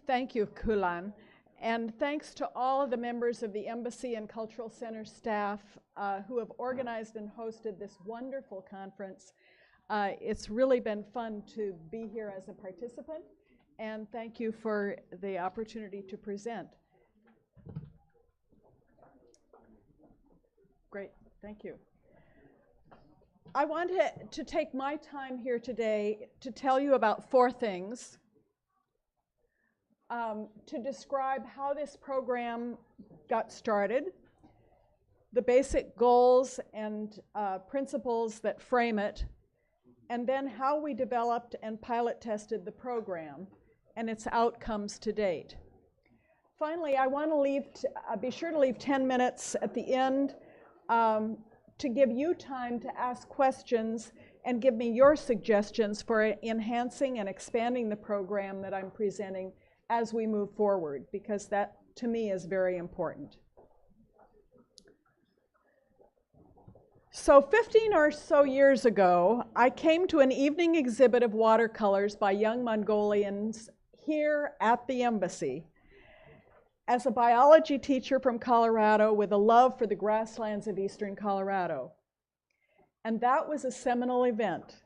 Thank you, Kulan. And thanks to all of the members of the Embassy and Cultural Center staff who have organized and hosted this wonderful conference. It's really been fun to be here as a participant, and thank you for the opportunity to present. Great, thank you. I wanted to take my time here today to tell you about four things. To describe how this program got started, the basic goals and principles that frame it, and then how we developed and pilot tested the program and its outcomes to date. Finally, I want to be sure to leave 10 minutes at the end to give you time to ask questions and give me your suggestions for enhancing and expanding the program that I'm presenting as we move forward, because that, to me, is very important. So 15 or so years ago, I came to an evening exhibit of watercolors by young Mongolians here at the Embassy. As a biology teacher from Colorado with a love for the grasslands of eastern Colorado. And that was a seminal event.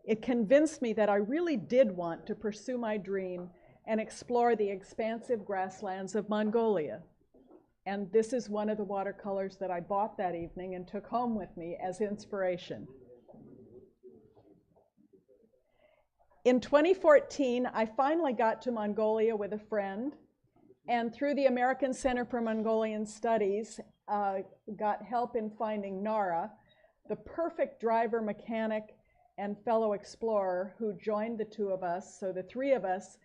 It convinced me that I really did want to pursue my dream and explore the expansive grasslands of Mongolia. And this is one of the watercolors that I bought that evening and took home with me as inspiration. In 2014, I finally got to Mongolia with a friend, and through the American Center for Mongolian Studies, got help in finding Nara, the perfect driver, mechanic, and fellow explorer who joined the two of us. So the three of us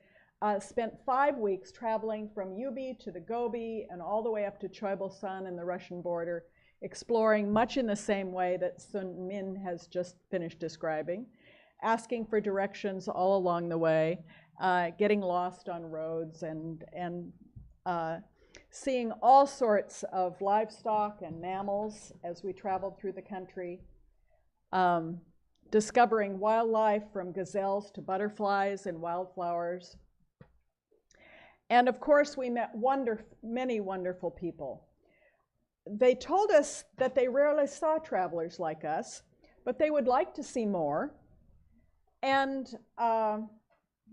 spent 5 weeks traveling from Ubi to the Gobi and all the way up to Choibalsan and the Russian border, exploring much in the same way that Sun Min has just finished describing, asking for directions all along the way, getting lost on roads, and seeing all sorts of livestock and mammals as we traveled through the country, discovering wildlife from gazelles to butterflies and wildflowers. And of course, we met many wonderful people. They told us that they rarely saw travelers like us, but they would like to see more. And let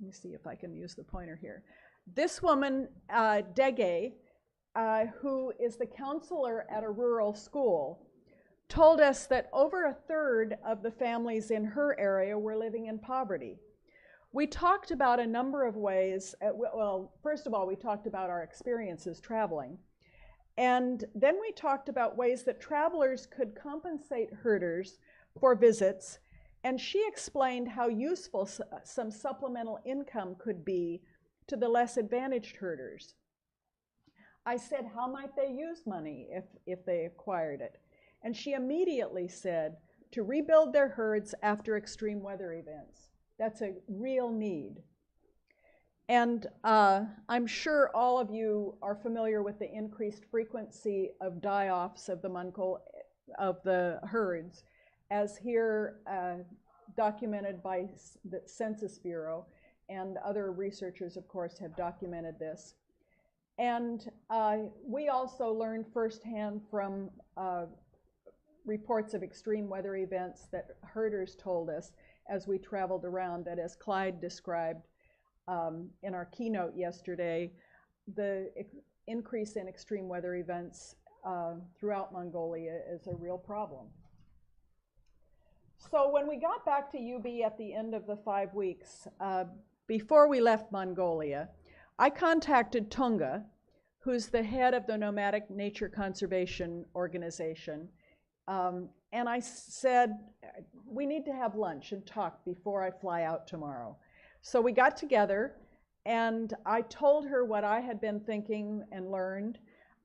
me see if I can use the pointer here. This woman, Dege, who is the counselor at a rural school, told us that over a third of the families in her area were living in poverty. We talked about a number of ways. Well, first of all, we talked about our experiences traveling. And then we talked about ways that travelers could compensate herders for visits. And she explained how useful some supplemental income could be to the less advantaged herders. I said, how might they use money if they acquired it? And she immediately said, to rebuild their herds after extreme weather events. That's a real need. And I'm sure all of you are familiar with the increased frequency of die-offs of the herds, as here documented by the Census Bureau, and other researchers, of course, have documented this. And we also learned firsthand from reports of extreme weather events that herders told us as we traveled around, that as Clyde described in our keynote yesterday, the increase in extreme weather events throughout Mongolia is a real problem. So when we got back to UB at the end of the 5 weeks, before we left Mongolia, I contacted Tunga, who's the head of the Nomadic Nature Conservation Organization, and I said, we need to have lunch and talk before I fly out tomorrow. So we got together, and I told her what I had been thinking and learned,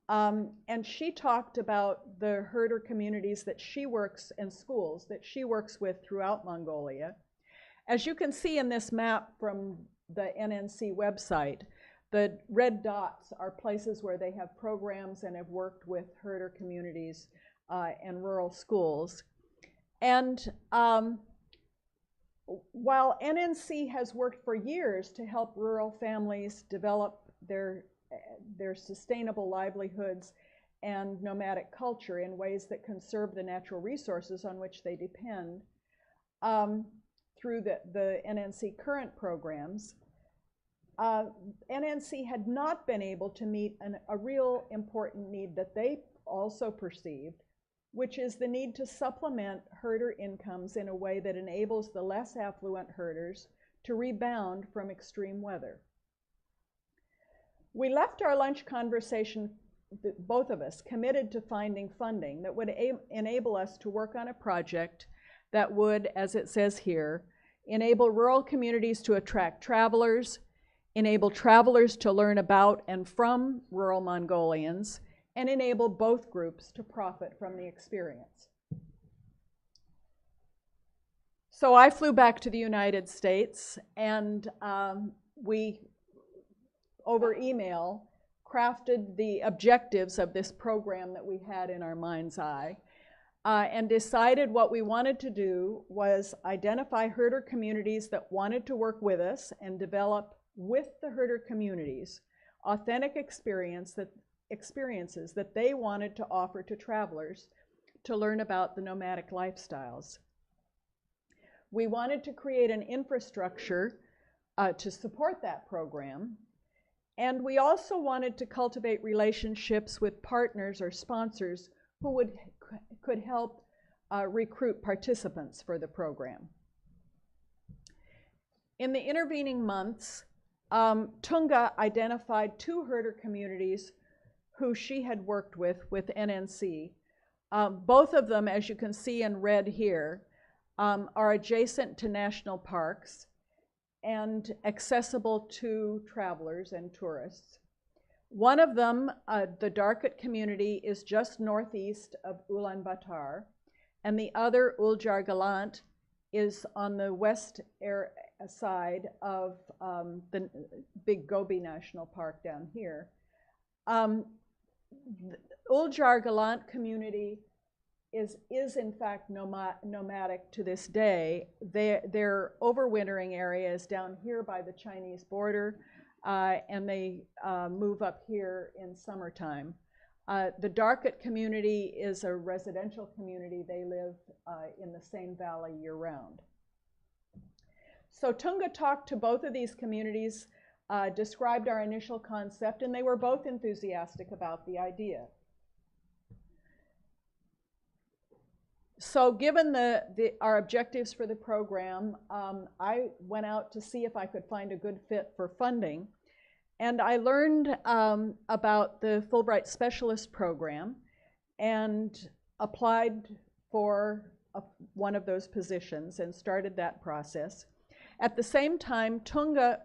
and she talked about the herder communities that she works, and schools that she works with throughout Mongolia. As you can see in this map from the NNC website, the red dots are places where they have programs and have worked with herder communities and rural schools. And while NNC has worked for years to help rural families develop their sustainable livelihoods and nomadic culture in ways that conserve the natural resources on which they depend, through the NNC current programs, NNC had not been able to meet a real important need that they also perceived, which is the need to supplement herder incomes in a way that enables the less affluent herders to rebound from extreme weather. We left our lunch conversation, both of us, committed to finding funding that would enable us to work on a project that would, as it says here, enable rural communities to attract travelers, enable travelers to learn about and from rural Mongolians, and enable both groups to profit from the experience. So I flew back to the United States, and we, over email, crafted the objectives of this program that we had in our mind's eye, and decided what we wanted to do was identify herder communities that wanted to work with us and develop with the herder communities authentic experiences that they wanted to offer to travelers to learn about the nomadic lifestyles. We wanted to create an infrastructure to support that program, and we also wanted to cultivate relationships with partners or sponsors who could help recruit participants for the program. In the intervening months, Tunga identified 2 herder communities who she had worked with NNC. Both of them, as you can see in red here, are adjacent to national parks and accessible to travelers and tourists. One of them, the Darkut community, is just northeast of Ulaanbaatar, and the other, Uljar Galant, is on the west side of the Big Gobi National Park down here. The Uljar Galant community is in fact nomadic to this day. Their overwintering area is down here by the Chinese border, and they move up here in summertime. The Darkut community is a residential community. They live in the same valley year-round. So Tunga talked to both of these communities, described our initial concept, and they were both enthusiastic about the idea. So given our objectives for the program, I went out to see if I could find a good fit for funding. And I learned about the Fulbright Specialist Program and applied for one of those positions and started that process. At the same time, Tunga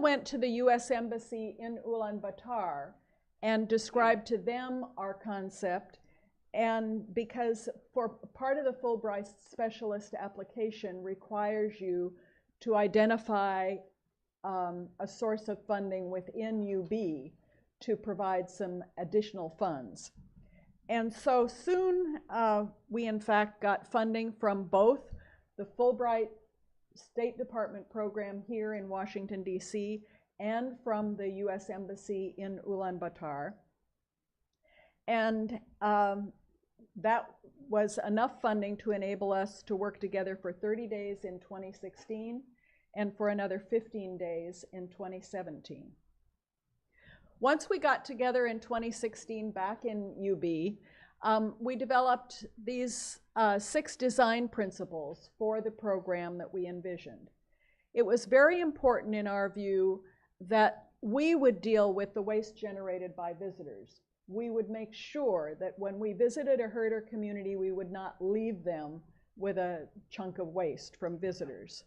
went to the U.S. Embassy in Ulaanbaatar and described to them our concept. And because for part of the Fulbright Specialist application requires you to identify a source of funding within UB to provide some additional funds. And so soon we in fact got funding from both the Fulbright State Department program here in Washington, D.C., and from the U.S. Embassy in Ulaanbaatar. And that was enough funding to enable us to work together for 30 days in 2016 and for another 15 days in 2017. Once we got together in 2016 back in UB, we developed these 6 design principles for the program that we envisioned. It was very important in our view that we would deal with the waste generated by visitors. We would make sure that when we visited a herder community, we would not leave them with a chunk of waste from visitors.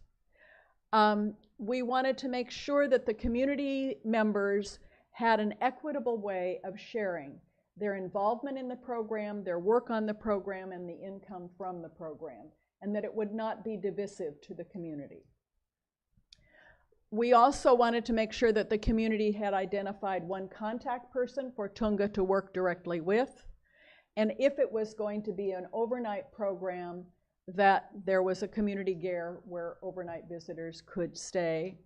We wanted to make sure that the community members had an equitable way of sharing their involvement in the program, their work on the program, and the income from the program, and that it would not be divisive to the community. We also wanted to make sure that the community had identified one contact person for Tunga to work directly with, And if it was going to be an overnight program, that there was a community gare where overnight visitors could stay.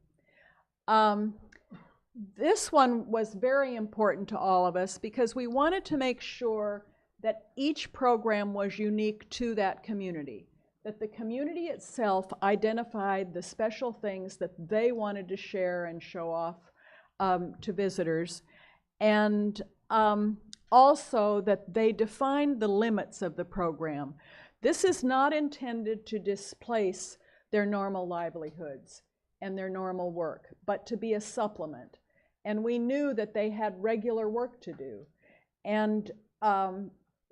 This one was very important to all of us because we wanted to make sure that each program was unique to that community, that the community itself identified the special things that they wanted to share and show off to visitors, and also that they defined the limits of the program. This is not intended to displace their normal livelihoods and their normal work, but to be a supplement. And we knew that they had regular work to do. And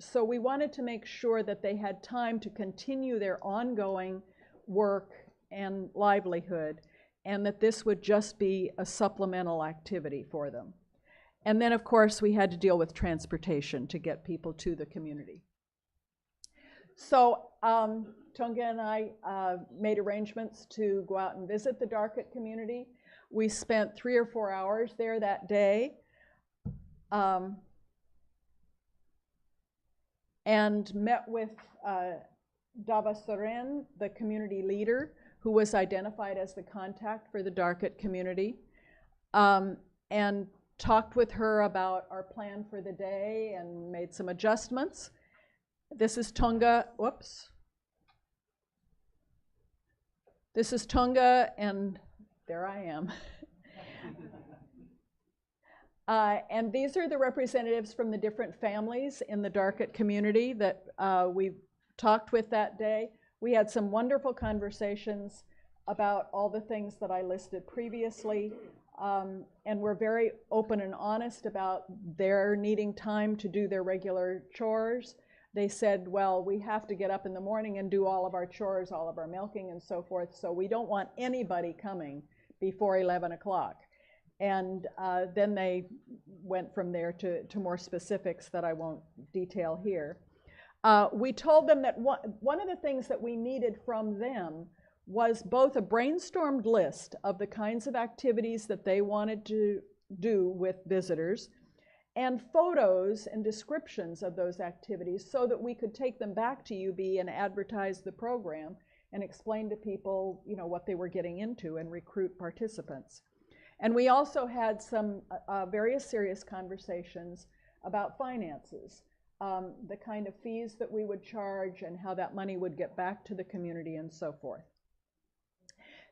so we wanted to make sure that they had time to continue their ongoing work and livelihood, and that this would just be a supplemental activity for them. And then, of course, we had to deal with transportation to get people to the community. So Tunga and I made arrangements to go out and visit the Darkit community. We spent 3 or 4 hours there that day. And met with Dava Soren, the community leader, who was identified as the contact for the Darkit community, and talked with her about our plan for the day and made some adjustments. This is Tunga, whoops. This is Tunga, and there I am. And these are the representatives from the different families in the Darkit community that we talked with that day. We had some wonderful conversations about all the things that I listed previously, and we're very open and honest about their needing time to do their regular chores. They said, well, we have to get up in the morning and do all of our chores, all of our milking and so forth, so we don't want anybody coming before 11 o'clock. And then they went from there to more specifics that I won't detail here. We told them that one of the things that we needed from them was both a brainstormed list of the kinds of activities that they wanted to do with visitors, and photos and descriptions of those activities so that we could take them back to UB and advertise the program and explain to people, you know, what they were getting into and recruit participants. And we also had some various serious conversations about finances, the kind of fees that we would charge and how that money would get back to the community and so forth.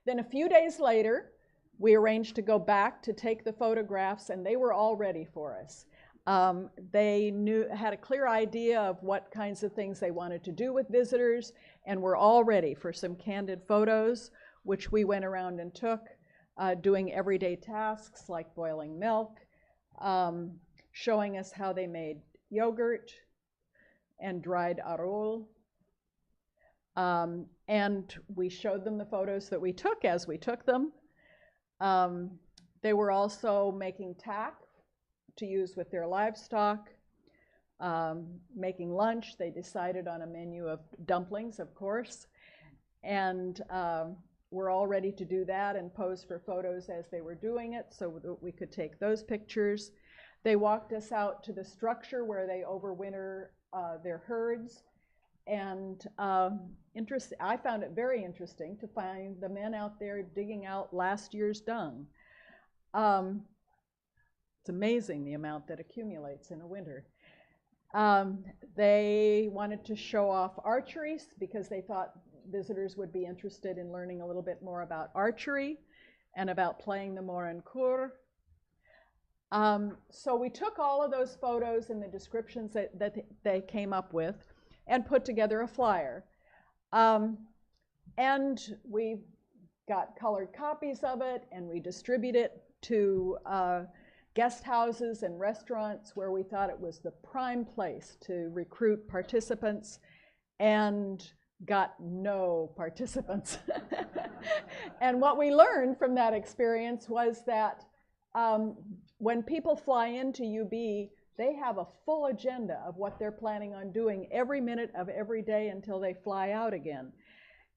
Then a few days later, we arranged to go back to take the photographs, and they were all ready for us. They had a clear idea of what kinds of things they wanted to do with visitors, and were all ready for some candid photos, which we went around and took, doing everyday tasks like boiling milk, showing us how they made yogurt and dried arul. And we showed them the photos that we took as we took them. They were also making tack to use with their livestock, making lunch. They decided on a menu of dumplings, of course, and we're all ready to do that and pose for photos as they were doing it so that we could take those pictures. They walked us out to the structure where they overwinter their herds, and I found it very interesting to find the men out there digging out last year's dung. It's amazing the amount that accumulates in a winter. They wanted to show off archery because they thought visitors would be interested in learning a little bit more about archery and about playing the morankur. So we took all of those photos and the descriptions that they came up with and put together a flyer. And we got colored copies of it, and we distributed it to guest houses and restaurants where we thought it was the prime place to recruit participants, and got no participants. And what we learned from that experience was that when people fly into UB, they have a full agenda of what they're planning on doing every minute of every day until they fly out again.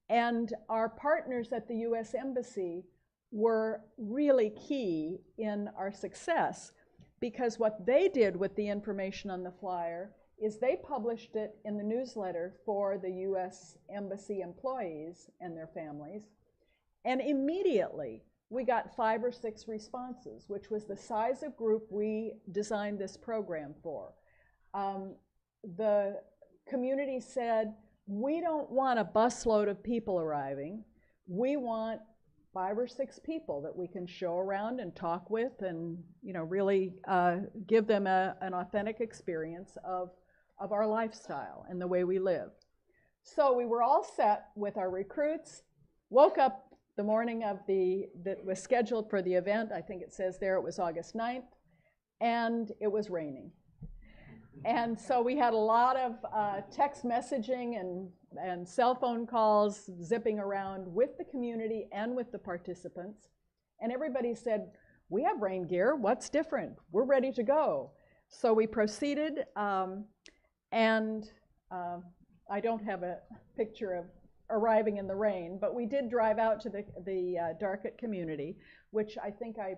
And our partners at the US Embassy were really key in our success, because what they did with the information on the flyer is they published it in the newsletter for the U.S. Embassy employees and their families. And immediately, we got 5 or 6 responses, which was the size of group we designed this program for. The community said, we don't want a busload of people arriving. We want 5 or 6 people that we can show around and talk with and, you know, really give them an authentic experience of our lifestyle and the way we live. So we were all set with our recruits, woke up the morning of that was scheduled for the event. I think it says there it was August 9th, and it was raining. And so we had a lot of text messaging and cell phone calls zipping around with the community and with the participants. And everybody said, we have rain gear, what's different? We're ready to go. So we proceeded, and I don't have a picture of arriving in the rain, but we did drive out to the Darkett community, which I think I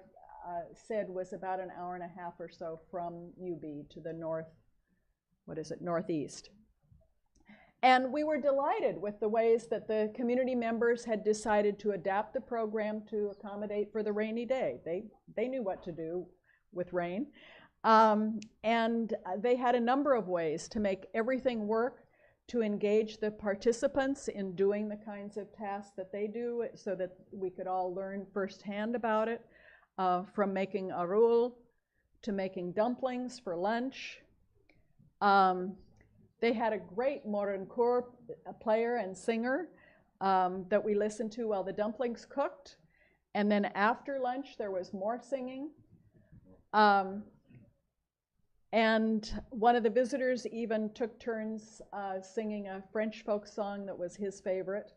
said was about an hour and a half or so from UB to the northeast. And we were delighted with the ways that the community members had decided to adapt the program to accommodate for the rainy day. They knew what to do with rain. And they had a number of ways to make everything work, to engage the participants in doing the kinds of tasks that they do so that we could all learn firsthand about it, from making arul to making dumplings for lunch. They had a great morinkur player and singer that we listened to while the dumplings cooked. And then after lunch, there was more singing. And one of the visitors even took turns singing a French folk song that was his favorite.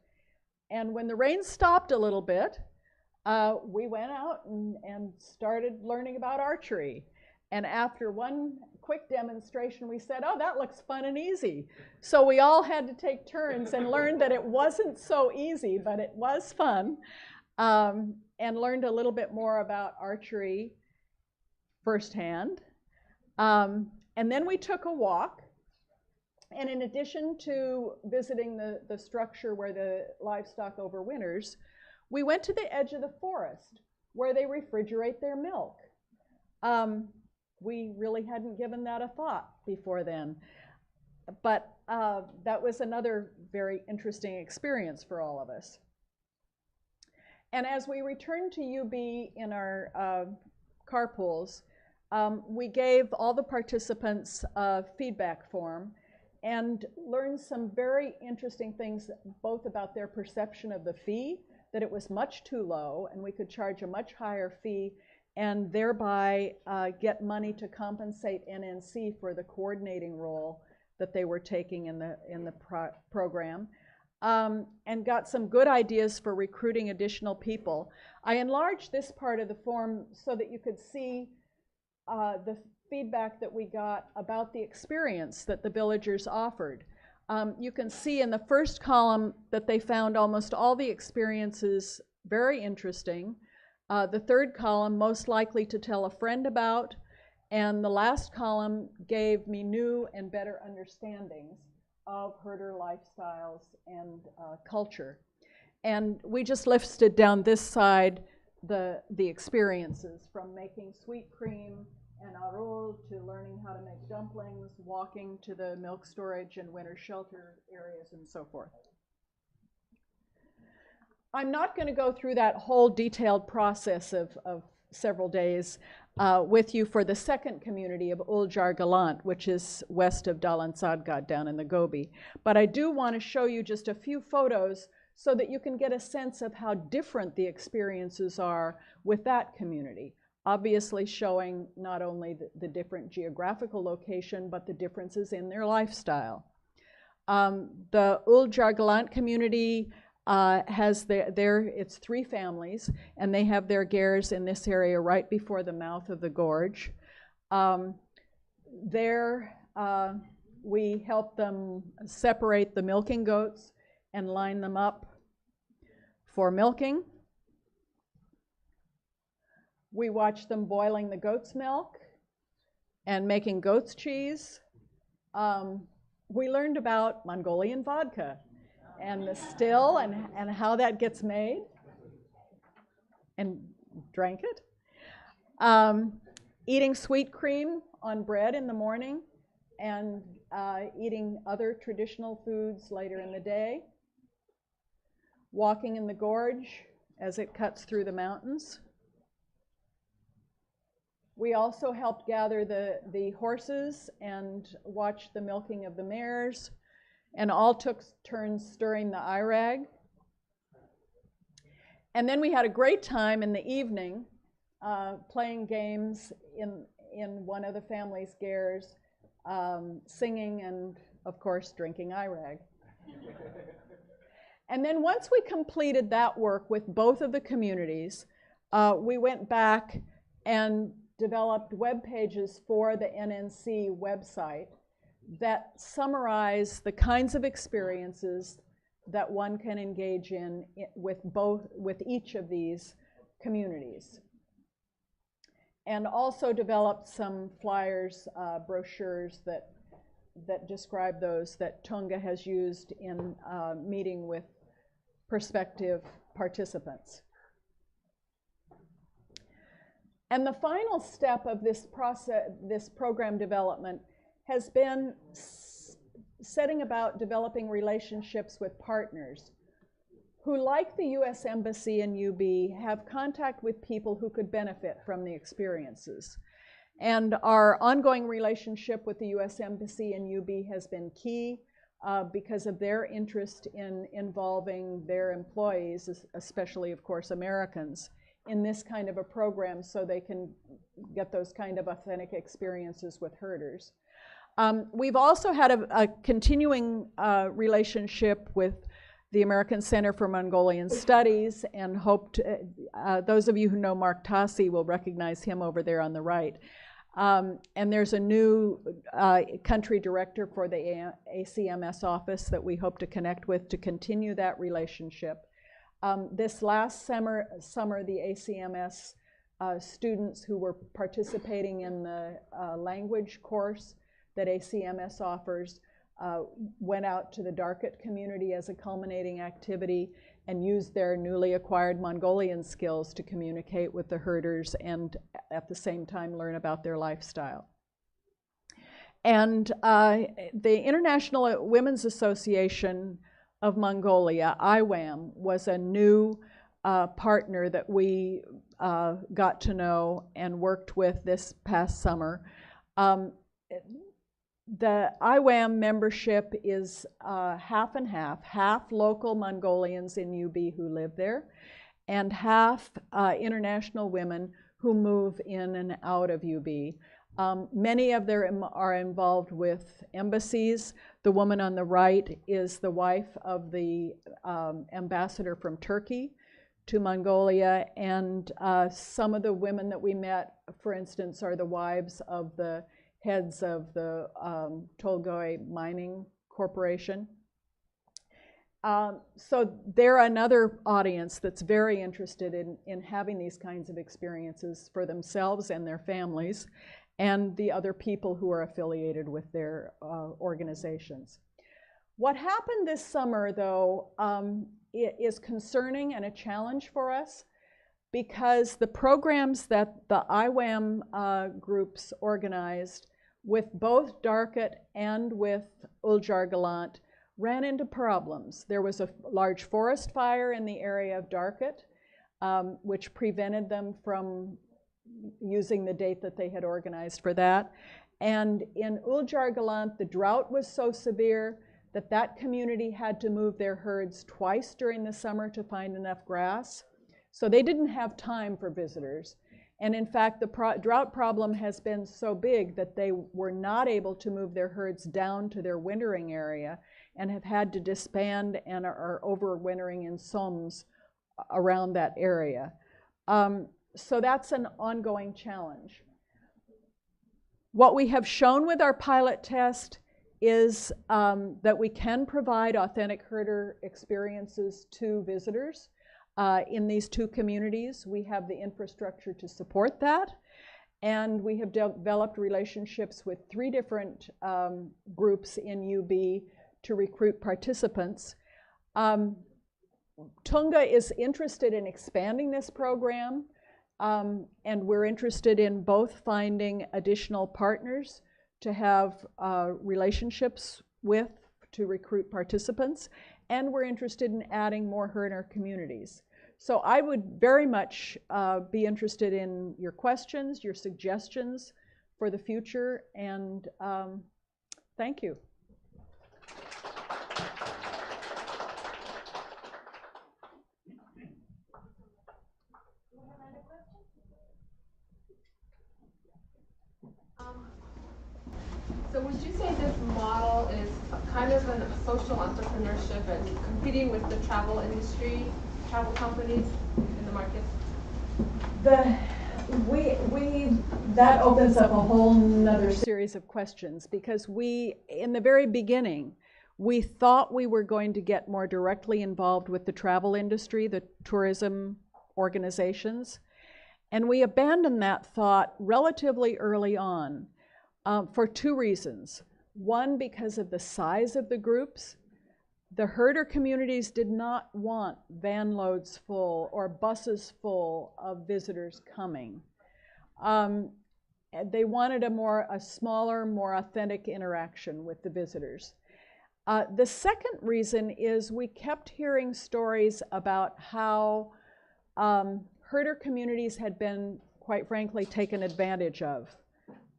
And when the rain stopped a little bit, we went out and started learning about archery. And after one quick demonstration, we said, oh, that looks fun and easy. So we all had to take turns and learned that it wasn't so easy, but it was fun, and learned a little bit more about archery firsthand. And then we took a walk, and in addition to visiting the structure where the livestock overwinters, we went to the edge of the forest where they refrigerate their milk. We really hadn't given that a thought before then, but that was another very interesting experience for all of us. And as we returned to UB in our carpools, we gave all the participants a feedback form and learned some very interesting things, both about their perception of the fee, that it was much too low and we could charge a much higher fee and thereby get money to compensate NNC for the coordinating role that they were taking in the program, and got some good ideas for recruiting additional people. I enlarged this part of the form so that you could see the feedback that we got about the experience that the villagers offered. You can see in the first column that they found almost all the experiences very interesting. The third column, most likely to tell a friend about, and the last column gave me new and better understandings of herder lifestyles and culture. And we just listed down this side the experiences, from making sweet cream and arul to learning how to make dumplings, walking to the milk storage and winter shelter areas, and so forth. I'm not going to go through that whole detailed process of several days with you for the second community of Uljar Galant, which is west of Dalan Sadgad down in the Gobi. But I do want to show you just a few photos so that you can get a sense of how different the experiences are with that community. Obviously showing not only the different geographical location, but the differences in their lifestyle. The Uljar Galant community has it's 3 families, and they have their gers in this area right before the mouth of the gorge. There we help them separate the milking goats and line them up for milking. We watch them boiling the goat's milk and making goat's cheese we learned about Mongolian vodka and the still and how that gets made, and drank it. Eating sweet cream on bread in the morning, and eating other traditional foods later in the day. Walking in the gorge as it cuts through the mountains. We also helped gather the horses and watch the milking of the mares, and all took turns stirring the irag. And then we had a great time in the evening playing games in one of the family's gers, singing and, of course, drinking irag. And then once we completed that work with both of the communities, we went back and developed web pages for the NNC website that summarize the kinds of experiences that one can engage in with each of these communities. And also developed some flyers, brochures that describe those that Tunga has used in meeting with prospective participants. And the final step of this process, this program development, has been setting about developing relationships with partners who, like the U.S. Embassy in UB, have contact with people who could benefit from the experiences. And our ongoing relationship with the U.S. Embassy in UB has been key because of their interest in involving their employees, especially, of course, Americans, in this kind of a program so they can get those kind of authentic experiences with herders. We've also had a continuing relationship with the American Center for Mongolian Studies, and hoped, those of you who know Mark Tassi will recognize him over there on the right. And there's a new country director for the ACMS office that we hope to connect with to continue that relationship. This last summer, the ACMS students who were participating in the language course that ACMS offers went out to the Darkit community as a culminating activity and used their newly acquired Mongolian skills to communicate with the herders and at the same time learn about their lifestyle. And the International Women's Association of Mongolia, IWAM, was a new partner that we got to know and worked with this past summer. The IWAM membership is half and half local Mongolians in UB who live there, and half international women who move in and out of UB. Many of them are involved with embassies. The woman on the right is the wife of the ambassador from Turkey to Mongolia, and some of the women that we met, for instance, are the wives of the heads of the Tolgoi Mining Corporation. So they're another audience that's very interested in having these kinds of experiences for themselves and their families, and the other people who are affiliated with their organizations. What happened this summer, though, is concerning and a challenge for us, because the programs that the IWAM groups organized with both Darkit and with Uljargalant ran into problems. There was a large forest fire in the area of Darkit, which prevented them from using the date that they had organized for that. And in Uljargalant, the drought was so severe that that community had to move their herds twice during the summer to find enough grass. So they didn't have time for visitors. And in fact, the drought problem has been so big that they were not able to move their herds down to their wintering area and have had to disband and are overwintering in soms around that area. So that's an ongoing challenge. What we have shown with our pilot test is that we can provide authentic herder experiences to visitors in these two communities. We have the infrastructure to support that. And we have developed relationships with 3 different groups in UB to recruit participants. Tunga is interested in expanding this program, and we're interested in both finding additional partners to have relationships with to recruit participants, and we're interested in adding more Herder communities. So I would very much be interested in your questions, your suggestions for the future, and thank you. So would you say this model is kind of a social entrepreneurship and competing with the travel industry, travel companies in the market? That opens up a whole nother series of questions, because in the very beginning, we thought we were going to get more directly involved with the travel industry, the tourism organizations, and we abandoned that thought relatively early on for 2 reasons. One, because of the size of the groups. The herder communities did not want van loads full or buses full of visitors coming. They wanted a smaller, more authentic interaction with the visitors. The second reason is we kept hearing stories about how herder communities had been, quite frankly, taken advantage of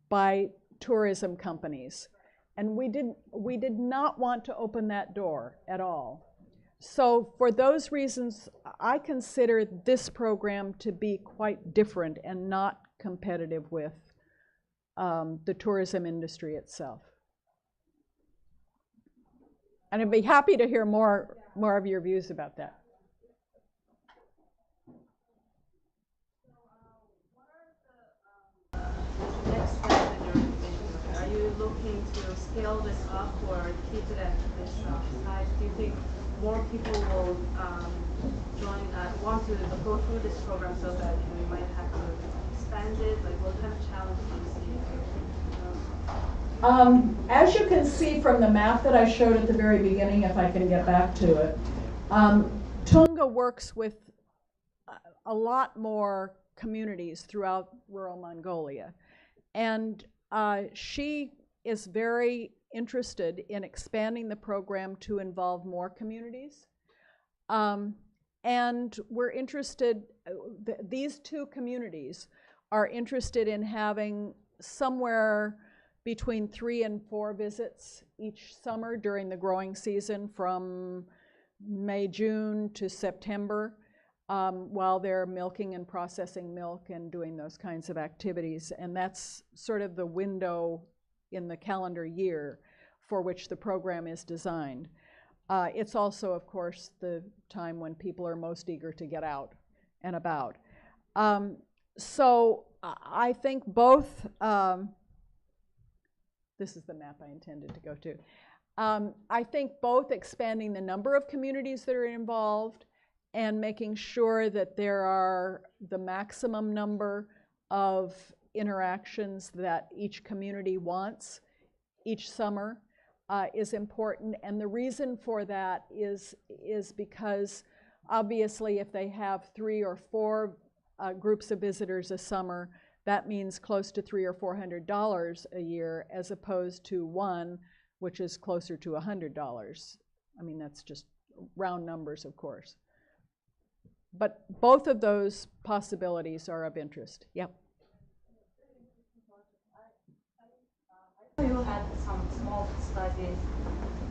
by tourism companies. And we did not want to open that door at all. So for those reasons, I consider this program to be quite different and not competitive with the tourism industry itself. And I'd be happy to hear more of your views about that. Looking to scale this up or keep it at this size? Do you think more people will want to go through this program so that we might have to expand it? Like, what kind of challenge do you see? As you can see from the map that I showed at the very beginning, if I can get back to it, Tunga works with a lot more communities throughout rural Mongolia. And she is very interested in expanding the program to involve more communities. And we're interested, these 2 communities are interested in having somewhere between 3 and 4 visits each summer during the growing season from May, June to September, while they're milking and processing milk and doing those kinds of activities. And that's sort of the window in the calendar year for which the program is designed. It's also, of course, the time when people are most eager to get out and about. So I think both, this is the map I intended to go to. I think both expanding the number of communities that are involved and making sure that there are the maximum number of interactions that each community wants each summer is important. And the reason for that is because obviously if they have 3 or 4 groups of visitors a summer, that means close to $300 or $400 a year, as opposed to 1, which is closer to $100. I mean, that's just round numbers, of course. But both of those possibilities are of interest. Yep. You had some small studies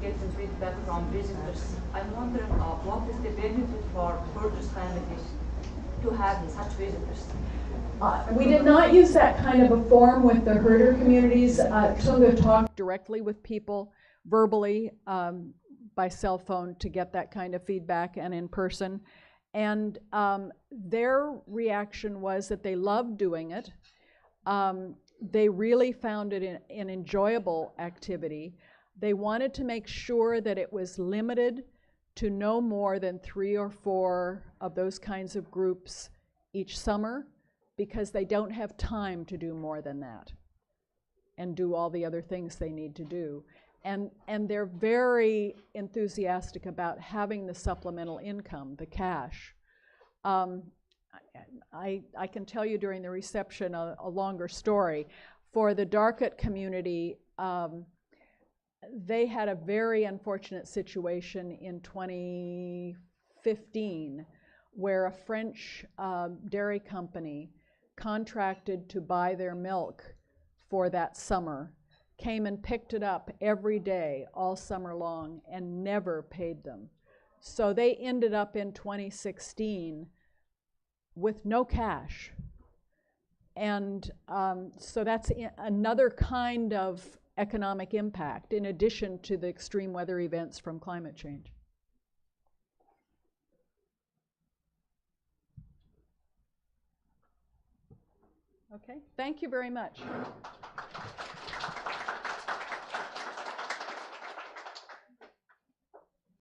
getting feedback from visitors. I'm wondering what is the benefit for herder communities to have such visitors? We did not use that kind of a form with the herder communities. Tunga talked directly with people verbally by cell phone to get that kind of feedback and in person. And their reaction was that they loved doing it. They really found it an enjoyable activity. They wanted to make sure that it was limited to no more than 3 or 4 of those kinds of groups each summer, because they don't have time to do more than that and do all the other things they need to do. And they're very enthusiastic about having the supplemental income, the cash. I can tell you during the reception a longer story. For the Darkut community, they had a very unfortunate situation in 2015 where a French dairy company contracted to buy their milk for that summer, came and picked it up every day all summer long and never paid them. So they ended up in 2016 with no cash. And so that's another kind of economic impact in addition to the extreme weather events from climate change. Okay, thank you very much.